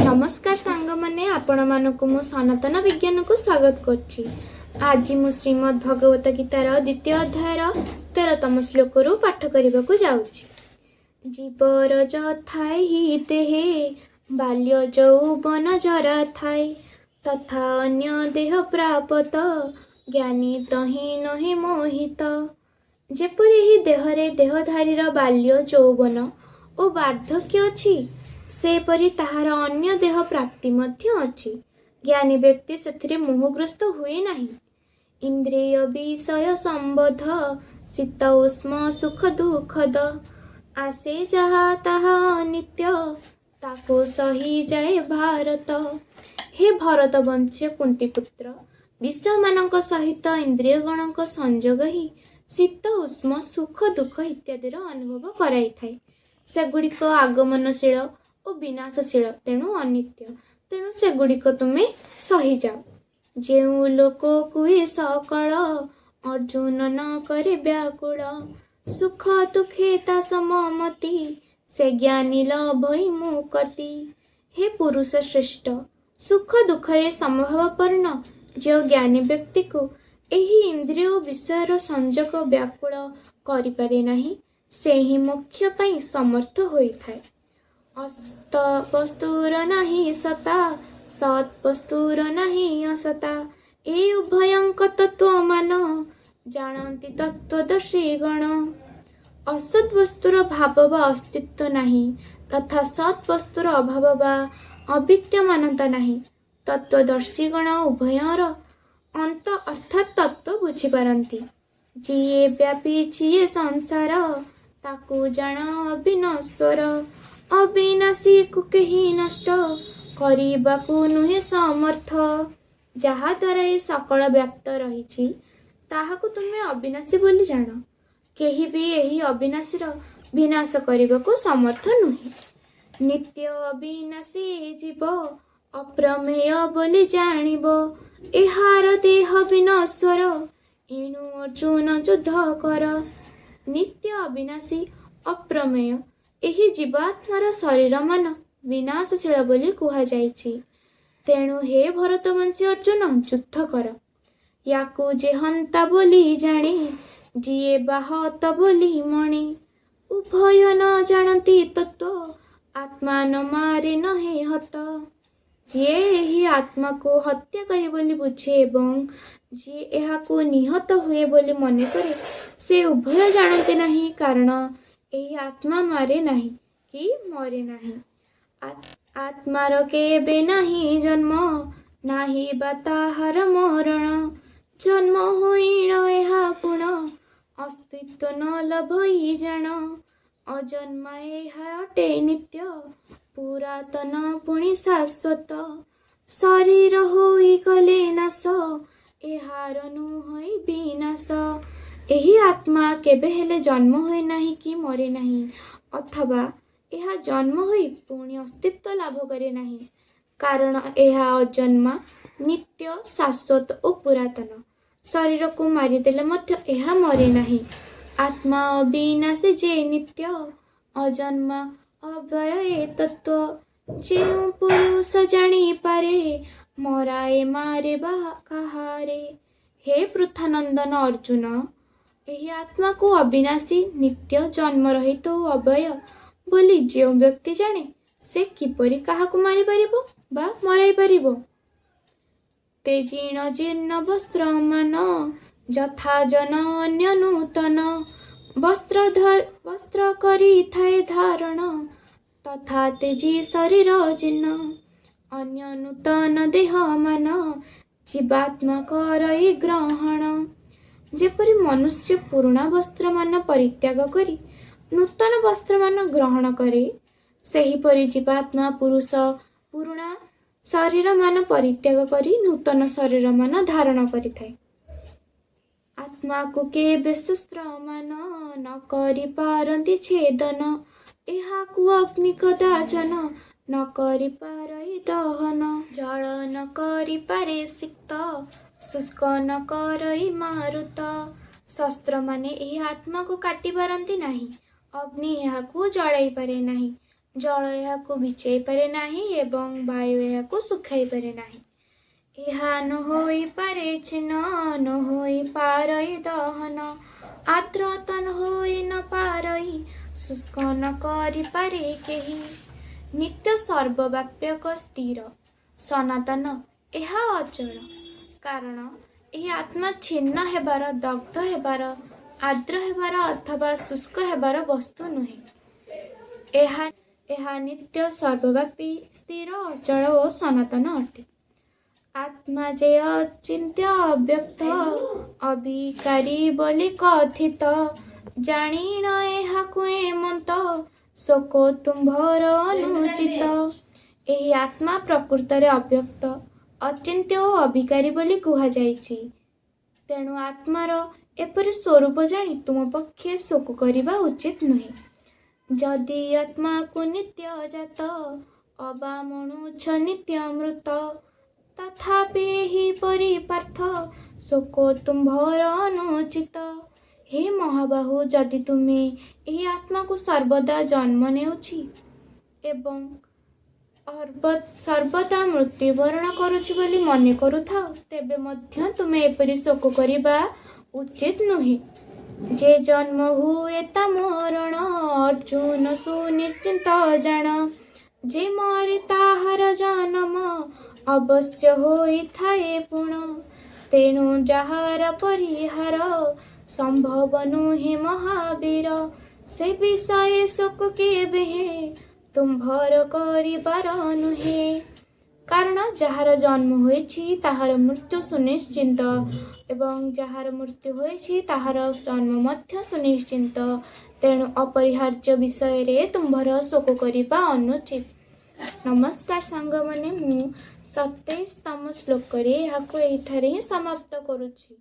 नमस्कार सांग माने आपण मानक मु सनातन विज्ञान को स्वागत करछि। आज मु श्रीमद् भगवत गीतार द्वितीय अध्यायर 13तम श्लोक रु पाठ करबा को जाउछि। जीवर जथाय हि देहे बाल्य यौवन जरा थाय तथा अन्य देह प्रापत ज्ञानी तहि नहि मोहित। जेपरि ही देहरे देहधारीर बाल्य यौवन ओ वार्धक्य अछि सेपरि ताहार अन्य देह प्राप्ति मध्य अछि। ज्ञानी व्यक्ति सेथिरे मोहग्रस्त हुए नाही। इंद्रिय विषय संबद्ध शीत उष्म सुख दुखद आसे जहा ताहा अनित्य ताको सही जाए भारत। हे भरत वंश कुंती पुत्र, विषय मानक सहित इंद्रिय गणक संयोग ही शीत उष्म सुख दुख इत्यादिर अनुभव कराई थाए। सेगुड़िक आगमनशील और विनाशशील तेणु अनित्य, तेणु सेगुड़िक तुमे सही जाओ। जेउ लोक कुए सकल अर्जुन न करे व्याकुल सुख दुखे ता सममति से ज्ञानी लभई मुक्ति। हे पुरुष श्रेष्ठ, सुख दुखरे समभावपूर्ण जो ज्ञानी व्यक्ति को एही इंद्रिय विषयर संजोग व्याकुल करि पारे नाही, से ही मोक्ष पई समर्थ होई थाए। अस्त वस्तुर नाही सता सत वस्तुर नाही असता ए उभयंक तत्व मान जानती तत्वदर्शी गण। असत वस्तुर भाव वा अस्तित्व नाही तथा सत वस्तुर अभाव वा अविद्यमानता नाही। तत्वदर्शी गण उभयर अंत अर्थात तत्व बुझी पारंती। जिए व्यापी जिए संसार ताकू जान अविनश्वर अविनाशी को केही नष्ट करिबाकू नुहे समर्थ। जहा द्वारा ये सकल व्याप्त रही ताहाकू तुमे अविनाशी बोली जान, केही भी एही अविनाशीर विनाश करिबाकू समर्थ नुहे। नित्य अविनाशी जीव अप्रमेय बोली जानिबो एहार देह विनश्वर एणु अर्जुन युद्ध कर। नित्य अविनाशी अप्रमेय एही जीवात्मार शरीर मन विनाशशील बोली कुहा जाइछि। तेणु हे भरतवंशी अर्जुन युद्ध कर। याकू जे हंता बोली जाने जिए बाहत बोली मणि उभय न जानती तत्व आत्मा न मारे नहे हत। जे एही आत्मा को हत्या करे बोली बुझे एवं जे एहाकू निहत हुए बोली मने करे से उभय जानते नहीं, कारण एही आत्मा मारे नहीं कि मरे नहीं। आत्मार केबे नहीं जन्म नाही बा ताहार मरण जन्म होइण एहा पुण अस्तित्व न लभई जान। अजन्मा एहा अटे नित्य पुरातन पुणी शाश्वत शरीर होई गले नाश एहार नुहई विनाश। एही आत्मा केबे हेले जन्म होई नाही कि मरे नाही अथवा एहा जन्म होई पुणी अस्तित्व लाभ करे नाही, कारण एहा अजन्मा नित्य शाश्वत और पुरातन। शरीर को मारिदेले मध्य एहा मरे नाही। आत्मा अविनाशी जे नित्य अजन्मा अव्यय ए तत्व जेउ पुरुष जानी पारे मराए मारे बा काहारे। हे पृथानंदन अर्जुन, एही आत्मा को अविनाशी नित्य जन्म रहित और अव्यय बोली जो व्यक्ति जाने से किपरि काहाकू मारी पारिबो बा मराई पारिबो। ते जीर्ण जीर्ण वस्त्र मान यथा जन अन्य नूतन वस्त्र करी थाए धारण तथा तेजी शरीर जीर्ण अन्य नूतन देह मान जीवात्मा करई ग्रहण। जेपरि मनुष्य पुराणा वस्त्र मान परित्याग करी नूतन वस्त्र मान ग्रहण करे, सेहीपरि जीवात्मा पुरुष पुराणा शरीर मान परित्याग करी नूतन शरीर मान धारण करिथाए। आत्मा को केबे शस्त्र मान न करि पारंती छेदन एहाकू अग्नि कदाचन न करि पारई दहन। जल न करि पारे सिक्त शुष्क न करई मारुत। शस्त्र माने एही आत्मा को काटी पारंती नाही, अग्नि एहाकू जड़ाई पारे नाही, ଜଳ ଏହାକୁ ବିଛେଇ ପାରେ ନାହିଁ ଏବଂ ବାୟୁ ଏହାକୁ ଶୁଖାଇ ପାରେ ନାହିଁ। ଏହା ନ ହୋଇପାରେ ଛିନ୍ନ, ନ ହୋଇପାରଇ ଦହନ, ଆର୍ଦ୍ରତା ନ ହୋଇ ନ ପାରଇ ଶୁଷ୍କ ନ କରିପାରେ କେହି। ନିତ୍ୟ ସର୍ବବ୍ୟାପକ ସ୍ଥିର ସନାତନ ଏହା ଅଚଳ, କାରଣ ଏହି ଆତ୍ମା ଛିନ୍ନ ହେବାର, ଦଗ୍ଧ ହେବାର, ଆର୍ଦ୍ର ହେବାର ଅଥବା ଶୁଷ୍କ ହେବାର ବସ୍ତୁ ନୁହେଁ। ଏହା ନିତ୍ୟ ସର୍ବବ୍ୟାପୀ, ସ୍ଥିର, ଅଚଳ ଓ ସନାତନ ଅଟେ। ଆତ୍ମା ଯେ ଅଚିନ୍ତ୍ୟ, ଅବ୍ୟକ୍ତ, ଅବିକାରୀ ବୋଲି କଥିତ, ଜାଣିନ ଏହାକୁ ଏମନ୍ତ, ଶୋକ ତୁମ୍ଭର ଅନୁଚିତ। ଏହି ଆତ୍ମା ପ୍ରକୃତରେ ଅବ୍ୟକ୍ତ, ଅଚିନ୍ତ୍ୟ ଓ ଅବିକାରୀ ବୋଲି କୁହାଯାଇଛି। ତେଣୁ ଆତ୍ମାର ଏପରି ସ୍ୱରୂପ ଜାଣି ତୁମ ପକ୍ଷେ ଶୋକ କରିବା ଉଚିତ ନୁହେଁ। ଯଦି ଆତ୍ମାକୁ ନିତ୍ୟ ଜାତ, ଅବା ମଣୁଛ ନିତ୍ୟ ମୃତ, ତଥାପି ଏହିପରି ପାର୍ଥ, ଶୋକ ତୁମ୍ଭର ଅନୁଚିତ। ହେ ମହାବାହୁ, ଯଦି ତୁମେ ଏହି ଆତ୍ମାକୁ ସର୍ବଦା ଜନ୍ମ ନେଉଛି ଏବଂ ସର୍ବଦା ମୃତ୍ୟୁବରଣ କରୁଛି ବୋଲି ମନେ କରୁଥାଅ, ତେବେ ମଧ୍ୟ ତୁମେ ଏପରି ଶୋକ କରିବା ଉଚିତ ନୁହେଁ। ଯେ ଜନ୍ମ ହୁଏ ତା ମରଣ, ଅର୍ଜୁନ ସୁନିଶ୍ଚିନ୍ତ ଜାଣ। ଯେ ମରେ ତାହାର ଜନମ, ଅବଶ୍ୟ ହୋଇଥାଏ ପୁଣ। ତେଣୁ ଯାହାର ପରିହାର, ସମ୍ଭବ ନୁହେଁ ମହାବୀର। ସେ ବିଷୟ ଶୋକ କେବେ ତୁମ୍ଭର କରିବାର ନୁହେଁ। କାରଣ ଯାହାର ଜନ୍ମ ହୋଇଛି ତାହାର ମୃତ୍ୟୁ ସୁନିଶ୍ଚିନ୍ତ, ଏବଂ ଯାହାର ମୃତ୍ୟୁ ହୋଇଛି ତାହାର ଜନ୍ମ ମଧ୍ୟ ସୁନିଶ୍ଚିନ୍ତ। ତେଣୁ ଅପରିହାର୍ଯ୍ୟ ବିଷୟରେ ତୁମ୍ଭର ଶୋକ କରିବା ଅନୁଚିତ। ନମସ୍କାର ସାଙ୍ଗମାନେ, ମୁଁ 27ତମ ଶ୍ଲୋକରେ ଏହାକୁ ଏହିଠାରେ ହିଁ ସମାପ୍ତ କରୁଛି।